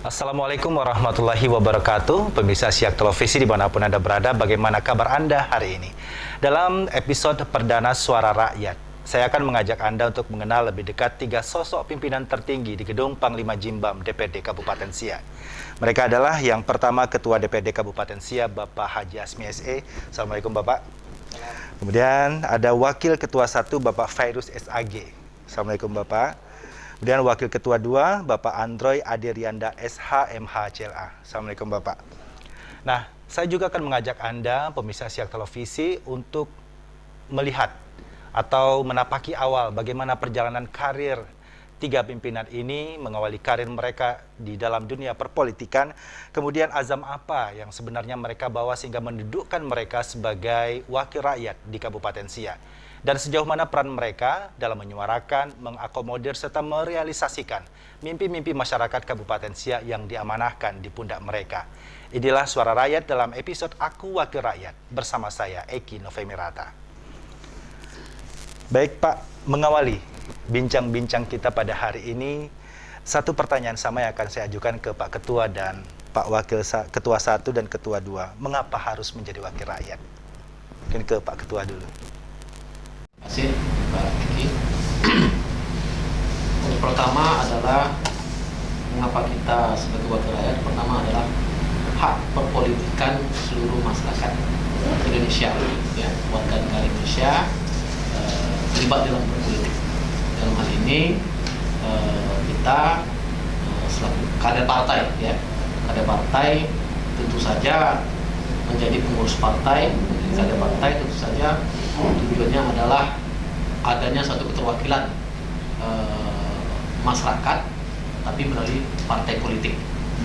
Assalamualaikum warahmatullahi wabarakatuh. Pemirsa Siak Televisi dimanapun Anda berada, bagaimana kabar Anda hari ini? Dalam episode perdana Suara Rakyat, saya akan mengajak Anda untuk mengenal lebih dekat 3 sosok pimpinan tertinggi di Gedung Panglima Jimbam DPD Kabupaten Siak. Mereka adalah yang pertama Ketua DPD Kabupaten Siak, Bapak Haji Asmi SE. Assalamualaikum Bapak. Kemudian ada Wakil Ketua 1 Bapak Fairuz SAG. Assalamualaikum Bapak. Kemudian Wakil Ketua 2, Bapak Androy Adirianda SH MH CLA. Assalamualaikum Bapak. Nah, saya juga akan mengajak Anda, pemirsa Siak Televisi, untuk melihat atau menapaki awal bagaimana perjalanan karir 3 pimpinan ini, mengawali karir mereka di dalam dunia perpolitikan, kemudian azam apa yang sebenarnya mereka bawa sehingga mendudukkan mereka sebagai wakil rakyat di Kabupaten Siak. Dan sejauh mana peran mereka dalam menyuarakan, mengakomodir, serta merealisasikan mimpi-mimpi masyarakat Kabupaten Siak yang diamanahkan di pundak mereka. Inilah Suara Rakyat dalam episode Aku Wakil Rakyat bersama saya, Eki Novemirata. Baik Pak, mengawali bincang-bincang kita pada hari ini, satu pertanyaan sama yang akan saya ajukan ke Pak Ketua dan Pak Wakil Ketua 1 dan Ketua 2. Mengapa harus menjadi wakil rakyat? Mungkin ke Pak Ketua dulu. Terima kasih Pak Eki. Yang pertama adalah mengapa kita sebagai wakil rakyat. Pertama adalah hak perpolitikan seluruh masyarakat Indonesia, ya, warga negara Indonesia terlibat dalam berpolitik. Dalam hal ini kita selaku kader partai, ya, kader partai tentu saja menjadi pengurus partai, menjadi kader partai tentu saja tujuannya adalah adanya satu keterwakilan masyarakat, tapi melalui partai politik.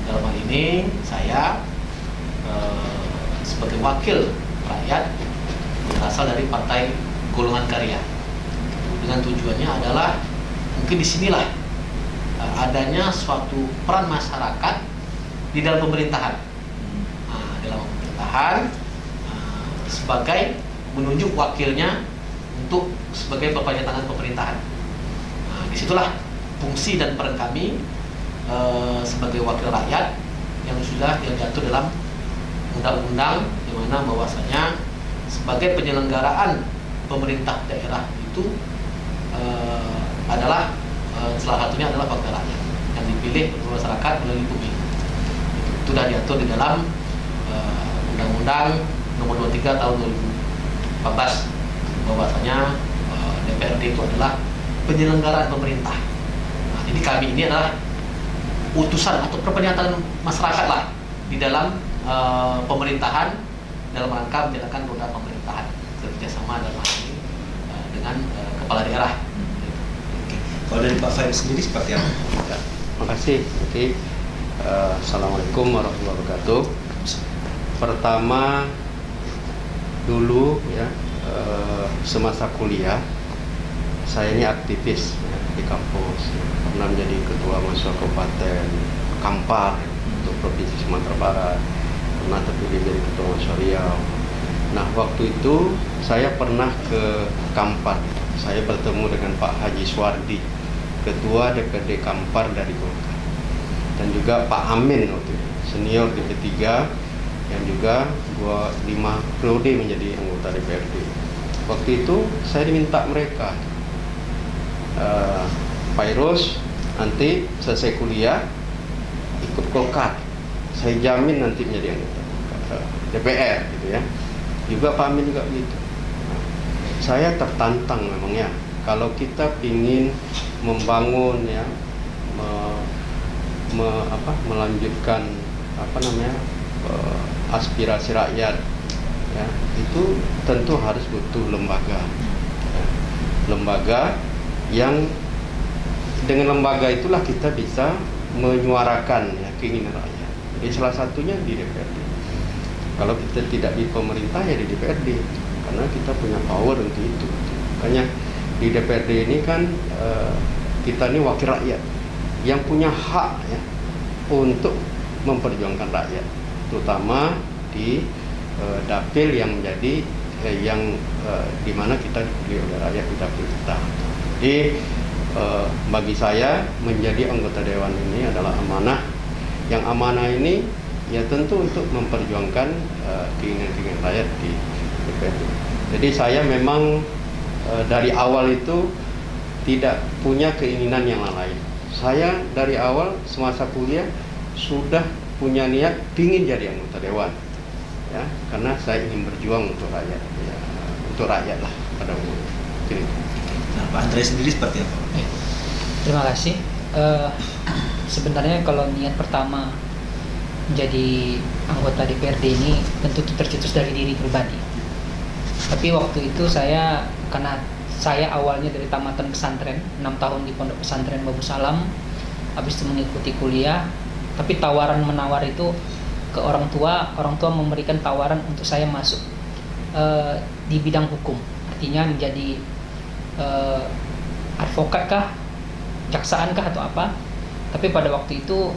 Dalam hal ini saya sebagai wakil rakyat berasal dari Partai Golongan Karya. Dengan tujuannya adalah mungkin disinilah adanya suatu peran masyarakat di dalam pemerintahan. Dalam pemerintahan sebagai menunjuk wakilnya untuk sebagai pepanjang tangan pemerintahan. Disitulah fungsi dan peran kami sebagai wakil rakyat yang sudah diatur dalam undang-undang, di mana bahwasanya sebagai penyelenggaraan pemerintah daerah itu adalah salah satunya adalah wakil rakyat yang dipilih oleh masyarakat melalui pemilu. Itu sudah diatur di dalam Undang-Undang Nomor 23 Tahun 2014 bahwasanya DPRD itu adalah penyelenggaraan pemerintah. Jadi kami ini adalah utusan atau perpanjangan masyarakat lah di dalam pemerintahan dalam rangka menjalankan roda pemerintahan kerjasama dalam hal ini dengan kepala daerah. Kalau dari Pak Fairuz sendiri seperti apa? Terima kasih. Oke. Assalamualaikum warahmatullahi wabarakatuh. Pertama dulu ya, semasa kuliah saya ini aktivis ya, di kampus, pernah menjadi ketua mahasiswa kabupaten Kampar untuk provinsi Sumatera Barat, pernah terpilih menjadi ketua mahasiswa Riau. Nah, waktu itu saya pernah ke Kampar, saya bertemu dengan Pak Haji Swardi, ketua DPD Kampar dari Golkar, dan juga Pak Amin waktu itu, senior DP3 yang juga 5 periode menjadi anggota DPRD. Waktu itu saya diminta mereka, Fairuz nanti selesai kuliah ikut Golkar, saya jamin nanti menjadi anggota DPR gitu ya. Juga Pak Amin juga begitu. Saya tertantang memangnya kalau kita ingin membangun ya, melanjutkan aspirasi rakyat ya, itu tentu harus butuh lembaga ya. Lembaga yang dengan lembaga itulah kita bisa menyuarakan ya, keinginan rakyat. Jadi salah satunya di DPRD. Kalau kita tidak di pemerintah ya di DPRD, karena kita punya power untuk itu. Makanya di DPRD ini kan kita ini wakil rakyat yang punya hak ya untuk memperjuangkan rakyat, terutama di dapil yang menjadi di mana kita dipilih oleh rakyat di dapil kita. Jadi bagi saya menjadi anggota dewan ini adalah amanah Yang amanah ini ya tentu untuk memperjuangkan keinginan-keinginan rakyat di DPRD. Jadi saya memang dari awal itu tidak punya keinginan yang lain. Saya dari awal semasa kuliah sudah punya niat ingin jadi anggota dewan, ya, karena saya ingin berjuang untuk rakyat, ya, untuk rakyat lah pada umumnya. Jadi, Nah, Pak Andre sendiri seperti apa? Terima kasih. Sebenarnya kalau niat pertama menjadi anggota DPRD ini tentu tercetus dari diri pribadi. Tapi waktu itu karena saya awalnya dari tamatan pesantren, 6 tahun di pondok pesantren Babu Salam, habis itu mengikuti kuliah, tapi tawaran-menawar itu ke orang tua memberikan tawaran untuk saya masuk di bidang hukum, artinya menjadi advokat kah, jaksaan kah atau apa. Tapi pada waktu itu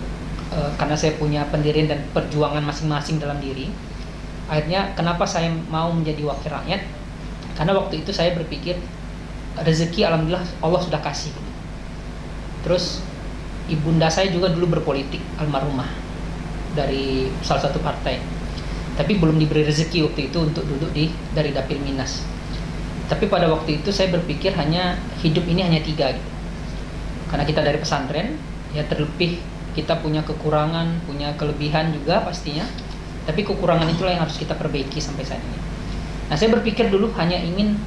karena saya punya pendirian dan perjuangan masing-masing dalam diri, akhirnya kenapa saya mau menjadi wakil rakyat, karena waktu itu saya berpikir rezeki alhamdulillah Allah sudah kasih. Terus ibunda saya juga dulu berpolitik, almarhumah, dari salah satu partai, tapi belum diberi rezeki waktu itu untuk duduk dari Dapil Minas. Tapi pada waktu itu saya berpikir hidup ini hanya 3 gitu. Karena kita dari pesantren, ya terlebih kita punya kekurangan, punya kelebihan juga pastinya. Tapi kekurangan itulah yang harus kita perbaiki sampai saat ini. Nah, saya berpikir dulu hanya ingin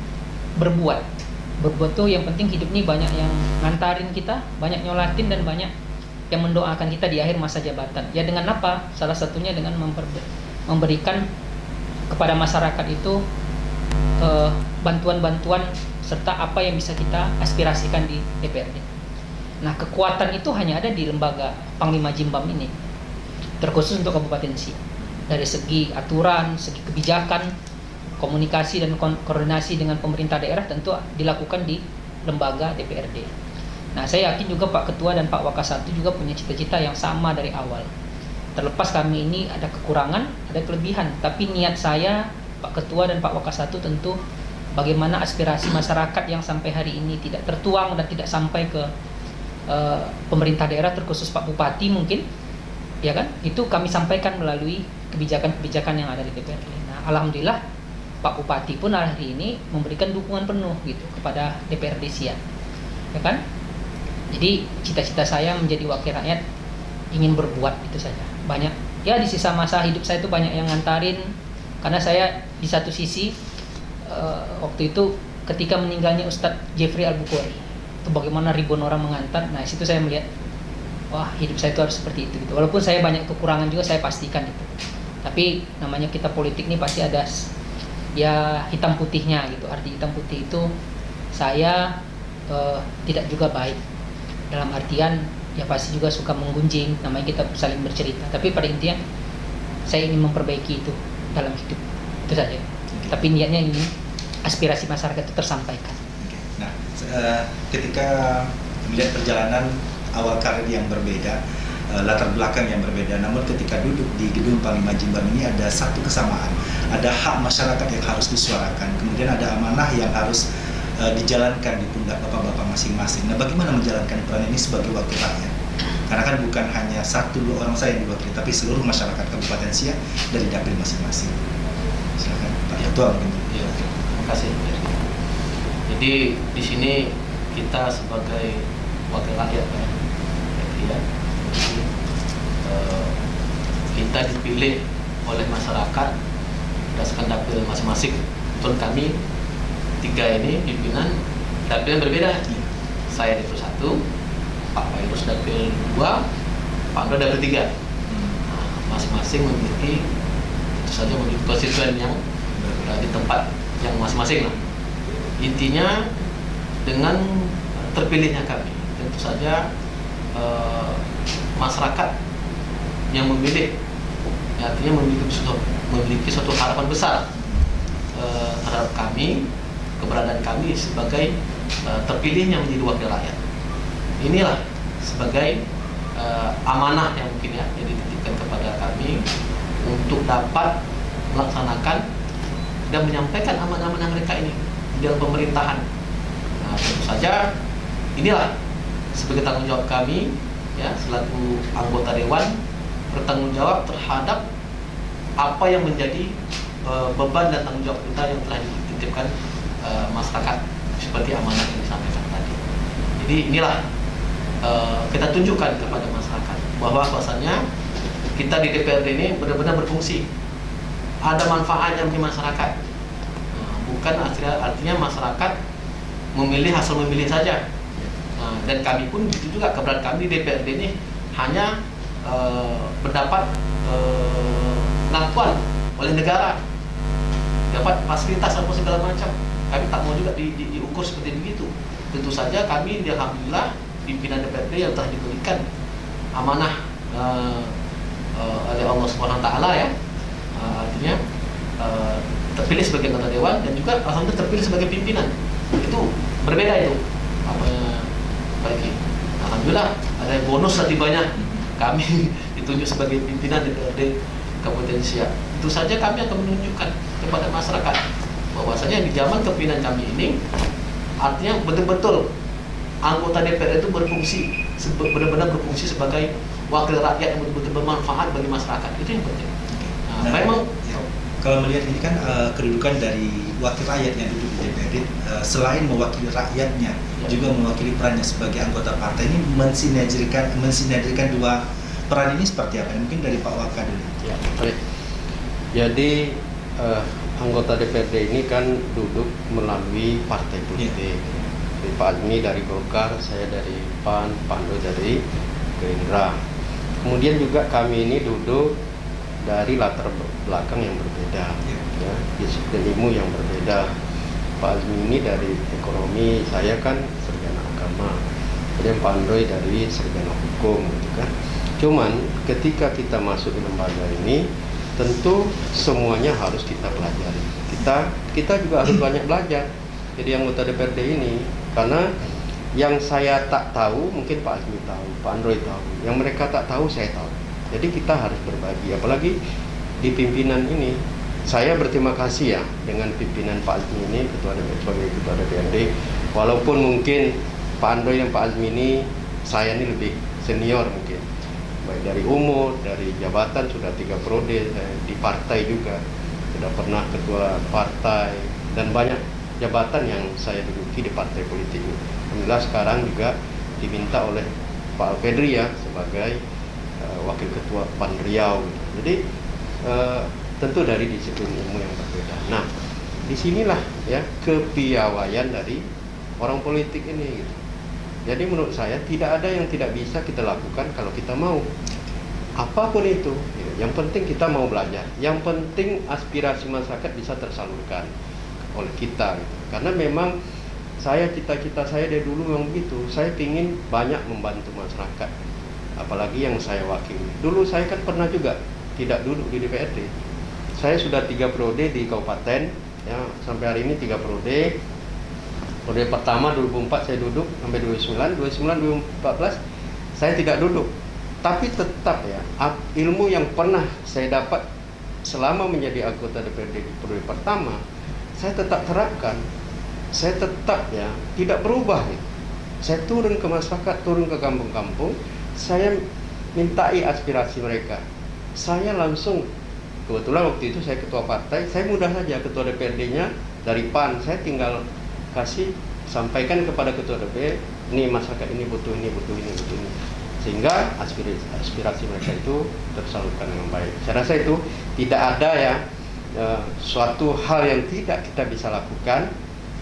berbuat tuh yang penting hidup ini banyak yang ngantarin kita, banyak nyolatin, dan banyak yang mendoakan kita di akhir masa jabatan. Ya dengan apa? Salah satunya dengan memberikan kepada masyarakat itu bantuan-bantuan serta apa yang bisa kita aspirasikan di DPRD. Nah, kekuatan itu hanya ada di lembaga Panglima Jimbam ini, terkhusus untuk Kabupaten Siak. Dari segi aturan, segi kebijakan, komunikasi dan koordinasi dengan pemerintah daerah tentu dilakukan di lembaga DPRD. Nah, saya yakin juga Pak Ketua dan Pak Wakasatu juga punya cita-cita yang sama dari awal. Terlepas kami ini ada kekurangan, ada kelebihan, tapi niat saya, Pak Ketua dan Pak Wakasatu tentu bagaimana aspirasi masyarakat yang sampai hari ini tidak tertuang dan tidak sampai ke pemerintah daerah, terkhusus Pak Bupati mungkin, ya kan? Itu kami sampaikan melalui kebijakan-kebijakan yang ada di DPRD. Nah, alhamdulillah Pak Bupati pun hari ini memberikan dukungan penuh gitu kepada DPRD Siak, ya kan? Jadi cita-cita saya menjadi wakil rakyat ingin berbuat itu saja. Banyak ya, di sisa masa hidup saya itu banyak yang ngantarin, karena saya di satu sisi waktu itu ketika meninggalnya Ustadz Jeffrey Al-Bukhari, itu bagaimana ribuan orang mengantar. Nah, situ saya melihat wah, hidup saya itu harus seperti itu gitu. Walaupun saya banyak kekurangan juga, saya pastikan itu. Tapi namanya kita politik nih pasti ada ya hitam putihnya gitu. Arti hitam putih itu saya tidak juga baik, dalam artian ya pasti juga suka menggunjing, namanya kita saling bercerita. Tapi pada intinya saya ingin memperbaiki itu dalam hidup, itu saja. Tapi niatnya ini aspirasi masyarakat itu tersampaikan. Nah, ketika melihat perjalanan awal karir yang berbeda, latar belakang yang berbeda, namun ketika duduk di gedung Panglima Jimbam ini ada satu kesamaan, ada hak masyarakat yang harus disuarakan, kemudian ada amanah yang harus dijalankan di pundak bapak-bapak masing-masing. Nah, bagaimana menjalankan peran ini sebagai wakil rakyat? Karena kan bukan hanya 1-2 orang saya yang diwakili, tapi seluruh masyarakat Kabupaten Siak dari dapil masing-masing. Silakan Pak Ketua mungkin. Ya, terima kasih. Jadi di sini kita sebagai wakil rakyat, ya, kita dipilih oleh masyarakat berdasarkan dapil masing-masing. Untuk kami 3 ini pimpinan dapil yang berbeda. Saya dapil 1, Pak Fairuz dapil 2, Pak Andro dapil 3. Nah, masing-masing memiliki tentu saja memiliki konstituen yang di tempat yang masing-masing lah. Intinya dengan terpilihnya kami, tentu saja masyarakat yang memilih, artinya memiliki suatu harapan besar terhadap kami, keberadaan kami sebagai terpilihnya menjadi wakil rakyat. Inilah sebagai amanah yang mungkin ya yang dititipkan kepada kami untuk dapat melaksanakan dan menyampaikan amanah-amanah mereka ini di dalam pemerintahan. Nah, tentu saja inilah sebagai tanggung jawab kami ya selaku anggota dewan bertanggung jawab terhadap apa yang menjadi beban dan tanggung jawab kita yang telah dititipkan masyarakat seperti amanah yang disampaikan tadi. Jadi inilah kita tunjukkan kepada masyarakat bahwa bahwasanya kita di DPRD ini benar-benar berfungsi, ada manfaatnya bagi masyarakat. Bukan artinya masyarakat memilih hasil memilih saja. Dan kami pun begitu juga, keberadaan kami di DPRD ini hanya mendapat pengakuan oleh negara, dapat fasilitas apa segala macam. Kami tak mau juga diukur seperti begitu. Tentu saja kami alhamdulillah pimpinan DPRD yang telah diberikan amanah oleh Allah Subhanahu Wa Taala ya, artinya terpilih sebagai anggota dewan dan juga alhamdulillah terpilih sebagai pimpinan. Itu berbeda itu bagi alhamdulillah ada bonus lebih banyak kami ditunjuk sebagai pimpinan DPRD Kabupaten Siak. Itu saja kami akan menunjukkan kepada masyarakat bahwasanya di zaman kepemimpinan kami ini artinya betul-betul anggota DPR itu berfungsi benar-benar berfungsi sebagai wakil rakyat yang betul-betul bermanfaat bagi masyarakat. Itu yang penting. Memang kalau melihat ini kan kedudukan dari wakil rakyat yang duduk di DPRD, selain mewakili rakyatnya, juga mewakili perannya sebagai anggota partai, ini mensinergikan dua peran ini seperti apa? Mungkin dari Pak Waka dulu. Ya, baik. Jadi anggota DPRD ini kan duduk melalui partai politik. Pak Azmi dari Golkar, saya dari PAN, Pak Ando dari Gerindra. Kemudian juga kami ini duduk dari latar belakang yang berbeda, ya, disiplin ilmu yang berbeda. Pak Azmi ini dari ekonomi, saya kan sarjana agama. Kemudian Pak Andoy dari sarjana hukum, gitu kan. Cuman ketika kita masuk di lembaga ini, tentu semuanya harus kita pelajari. Kita juga harus banyak belajar. Jadi anggota DPRD ini, karena yang saya tak tahu mungkin Pak Azmi tahu, Pak Andoy tahu, yang mereka tak tahu saya tahu. Jadi kita harus berbagi, apalagi di pimpinan ini. Saya berterima kasih ya dengan pimpinan Pak Azmi ini, sebagai ketua DPRD. Walaupun mungkin Pak Andoy dan Pak Azmi ini, saya ini lebih senior mungkin, baik dari umur, dari jabatan sudah 3 periode, di partai juga sudah pernah ketua partai dan banyak jabatan yang saya duduki di partai politik ini. Alhamdulillah sekarang juga diminta oleh Pak Alfedri ya sebagai wakil ketua PAN Riau. Jadi tentu dari disiplin ilmu yang berbeda. Nah, disinilah ya kepiawaian dari orang politik ini. Gitu. Jadi menurut saya tidak ada yang tidak bisa kita lakukan kalau kita mau. Apapun itu, gitu. Yang penting kita mau belajar. Yang penting aspirasi masyarakat bisa tersalurkan oleh kita. Gitu. Karena memang cita-cita saya dari dulu memang begitu. Saya ingin banyak membantu masyarakat. Apalagi yang saya wakili. Dulu saya kan pernah juga tidak duduk di DPRD. Saya sudah 3 periode di kabupaten, ya, sampai hari ini 3 periode. Periode pertama 2004 saya duduk sampai 2014 saya tidak duduk. Tapi tetap ya, ilmu yang pernah saya dapat selama menjadi anggota DPRD di periode pertama, saya tetap terapkan. Saya tetap ya tidak berubah. Gitu. Saya turun ke masyarakat, turun ke kampung-kampung. Saya mintai aspirasi mereka. Saya langsung, kebetulan waktu itu saya ketua partai, saya mudah saja ketua DPRD-nya dari PAN, saya tinggal sampaikan kepada ketua DPRD, ini masyarakat ini butuh ini, butuh ini, butuh ini. Sehingga aspirasi mereka itu tersalurkan dengan baik. Saya rasa itu tidak ada ya suatu hal yang tidak kita bisa lakukan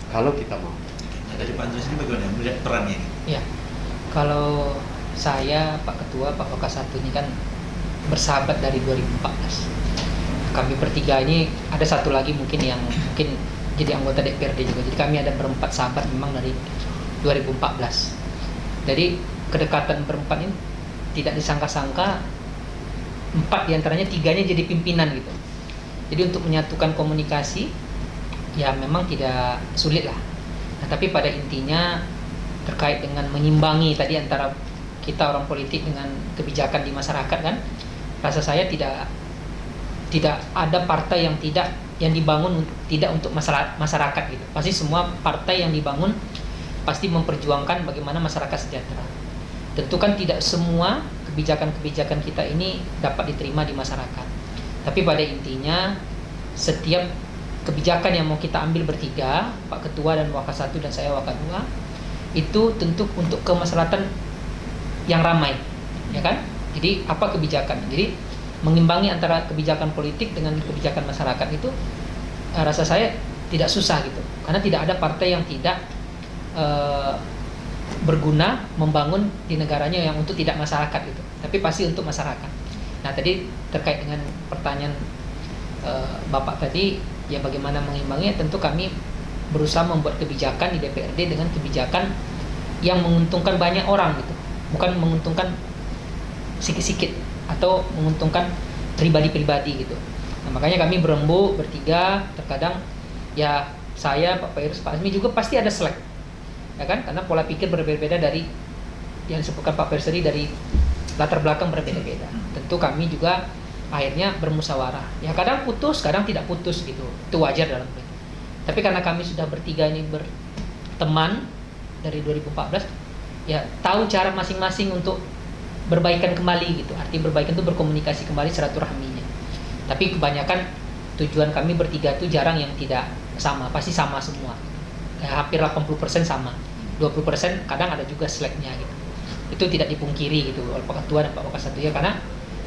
kalau kita mau. Dari Pak Andreas ini bagaimana melihat perannya? Ya, kalau saya, Pak Ketua, Pak Foka 1 ini kan bersahabat dari 2014. Kami bertiga ini ada satu lagi mungkin yang jadi anggota DPRD juga. Jadi kami ada berempat sahabat memang dari 2014. Jadi kedekatan berempat ini tidak disangka-sangka, 4 diantaranya 3-nya jadi pimpinan gitu. Jadi untuk menyatukan komunikasi ya memang tidak sulit lah. Nah, tapi pada intinya terkait dengan menyimbangi tadi antara kita orang politik dengan kebijakan di masyarakat kan, rasa saya tidak ada partai yang dibangun tidak untuk masyarakat gitu. Pasti semua partai yang dibangun pasti memperjuangkan bagaimana masyarakat sejahtera. Tentu kan tidak semua kebijakan-kebijakan kita ini dapat diterima di masyarakat. Tapi pada intinya setiap kebijakan yang mau kita ambil bertiga, Pak Ketua dan Wakil 1 dan saya Wakil 2, itu tentu untuk kemaslahatan yang ramai, ya kan? Jadi apa kebijakan? Jadi mengimbangi antara kebijakan politik dengan kebijakan masyarakat itu rasa saya tidak susah gitu. Karena tidak ada partai yang tidak berguna membangun di negaranya yang untuk tidak masyarakat gitu. Tapi pasti untuk masyarakat. Nah, tadi terkait dengan pertanyaan Bapak tadi, ya bagaimana mengimbanginya, tentu kami berusaha membuat kebijakan di DPRD dengan kebijakan yang menguntungkan banyak orang gitu. Bukan menguntungkan sikit-sikit atau menguntungkan pribadi-pribadi gitu. Nah, makanya kami berembuk bertiga, terkadang ya saya, Pak Pairus, Pak Azmi juga pasti ada selek, ya kan? Karena pola pikir berbeda-beda dari yang disebutkan Pak Pairus tadi, dari latar belakang berbeda-beda. Tentu kami juga akhirnya bermusyawarah. Ya kadang putus, kadang tidak putus gitu. Itu wajar dalam politik. Tapi karena kami sudah bertiga ini berteman dari 2014, ya tahu cara masing-masing untuk berbaikan kembali gitu. Arti berbaikan itu berkomunikasi kembali, silaturahminya. Tapi kebanyakan tujuan kami bertiga itu jarang yang tidak sama, pasti sama semua. Hampir 80% sama. 20% kadang ada juga slacknya gitu. Itu tidak dipungkiri gitu oleh Pak Ketua dan Pak Wakil 1 ya, karena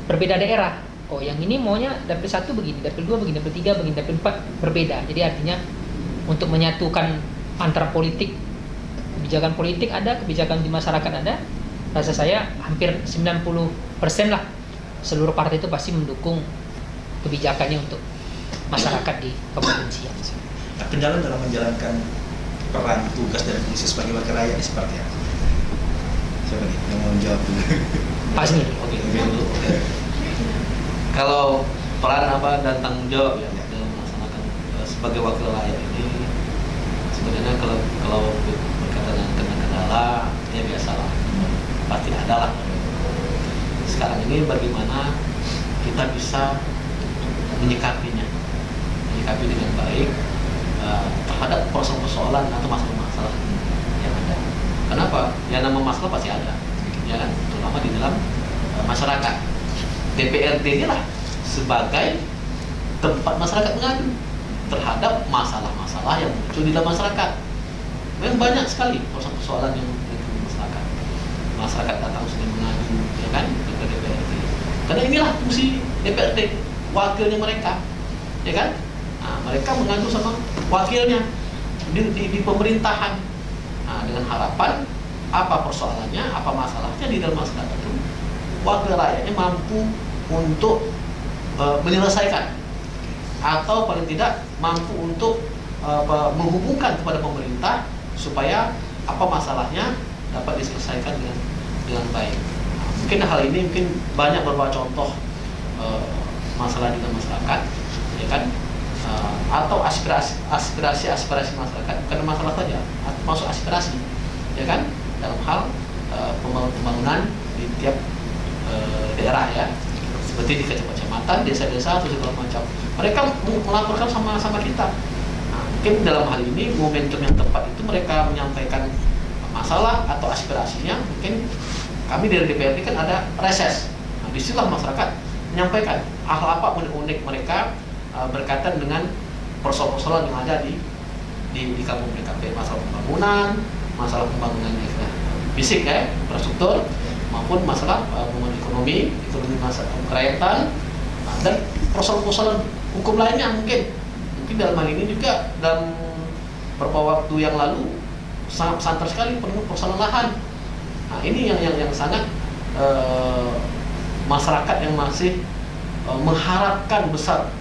berbeda daerah. Oh, yang ini maunya dapil 1 begini, dapil 2 begini, dapil 3 begini, dapil 4 berbeda. Jadi artinya untuk menyatukan antara politik, kebijakan politik ada, kebijakan di masyarakat ada. Rasa saya hampir 90% lah seluruh partai itu pasti mendukung kebijakannya untuk masyarakat di Kabupaten Siak. Nah, kendala dalam menjalankan peran tugas dan fungsi sebagai wakil rakyat ini seperti apa? Siapa nih yang mau jawab dulu? Pak Asmi. Oke. Kalau peran dan tanggung jawab ya dalam melaksanakan sebagai wakil rakyat ini, sebenarnya kalau berkaitan dengan kendala ya biasalah, pasti ada lah. Sekarang ini bagaimana kita bisa menyikapi dengan baik terhadap persoalan atau masalah-masalah yang ada. Kenapa? Ya nama masalah pasti ada, ya kan? Terutama di dalam masyarakat. DPRD inilah sebagai tempat masyarakat mengadu terhadap masalah-masalah yang muncul di dalam masyarakat. Memang banyak sekali persoalan yang muncul di masyarakat. Masyarakat datang sudah mengadu, ya kan, ke DPRD. Karena inilah fungsi DPRD, wakilnya mereka, ya kan? Nah, mereka mengadu sama wakilnya di pemerintahan. Nah, dengan harapan apa persoalannya, apa masalahnya di dalam masyarakat itu, wakil rakyatnya mampu untuk menyelesaikan atau paling tidak mampu untuk menghubungkan kepada pemerintah supaya apa masalahnya dapat diselesaikan dengan baik. Nah, mungkin hal ini banyak beberapa contoh masalah di dalam masyarakat, ya kan? Atau aspirasi masyarakat, bukan masalah saja, masuk aspirasi, ya kan, dalam hal pembangunan di tiap daerah ya, seperti di kecamatan, desa-desa atau segala macam. Mereka melaporkan sama kita. Nah, mungkin dalam hal ini momentum yang tepat itu mereka menyampaikan masalah atau aspirasinya. Mungkin kami dari DPRD kan ada reses. Nah, disitulah masyarakat menyampaikan hal apa unik mereka berkaitan dengan persoalan yang ada di kampung mereka, masalah pembangunan fisik ya, infrastruktur, maupun masalah pembangunan ekonomi masalah kerakyatan, dan persoalan hukum lainnya mungkin dalam hal ini juga dalam beberapa waktu yang lalu sangat santer sekali penuh persoalan lahan. Nah, ini yang sangat masyarakat yang masih mengharapkan besar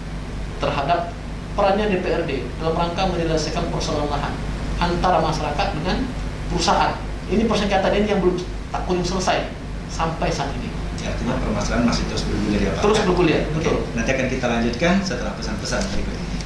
terhadap perannya DPRD dalam rangka menyelesaikan persoalan lahan antara masyarakat dengan perusahaan. Ini persengketaan ini yang belum tak kunjung selesai sampai saat ini. Ya, artinya permasalahan masih terus bergulir ya Pak? Terus bergulir, betul. Oke, nanti akan kita lanjutkan setelah pesan-pesan berikut ini.